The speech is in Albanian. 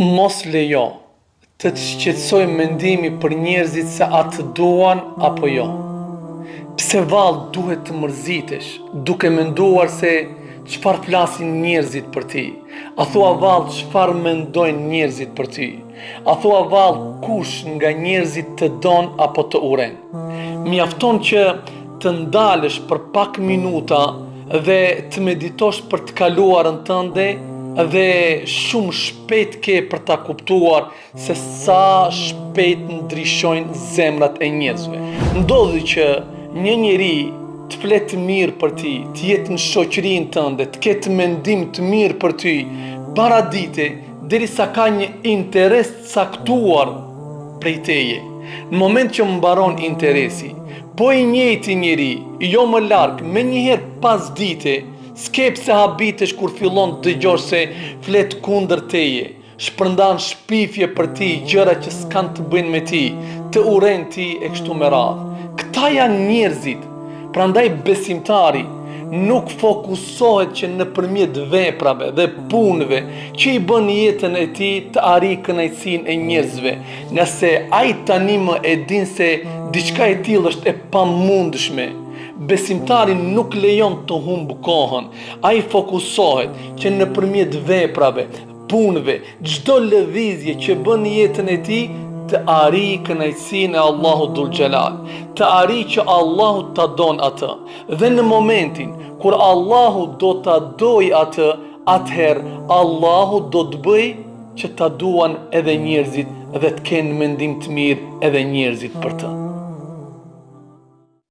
Mos lejo të të shqetësoj mendimi për njerëzit se atë duan apo jo. Pse vallë duhet të mërzitesh duke menduar se çfarë flasin njerëzit për ti? A thua vallë çfarë mendojnë njerëzit për ti? A thua vallë kush nga njerëzit të don apo të uren? Mjafton që të ndalesh për pak minuta dhe të meditosh për të kaluarën tënde dhe shumë shpejt ke për ta kuptuar se sa shpejt ndryshojnë zemrat e njerëzve. Ndodhi që një njeri të fletë mirë për ti, të jetë në shoqërinë tënde, të ketë mendim të mirë për ty, para dite, derisa ka një interes të caktuar prej teje. Në moment që mbaron interesi, po i njëjti njeri, jo më larg, me njëherë pas dite, s'ke pse habitesh kur fillon të dëgjosh se flet kundër teje, shpërndan shpifje për ti, gjëra që s'kan të bëjnë me ti, të uren ti e kështu me radhë. Këta janë njerëzit, prandaj besimtari nuk fokusohet që nëpërmjet veprave dhe punëve që i bën jetën e tij të arrijë kënaqësinë e njerëzve, nëse ai tani më e din se diçka e tillë është e pamundshme. Besimtari nuk lejon të humbë kohën, ai fokusohet që nëpërmjet veprave, punëve, çdo lëvizje që bën jetën e tij të arrijë kënaqësinë e Allahut Dhul Xhelal, të arrijë që Allahu ta don atë. Dhe në momentin kur Allahu do ta dojë atë, atëherë Allahu do të bëjë që ta duan edhe njerëzit dhe të kenë mendim të mirë edhe njerëzit për të.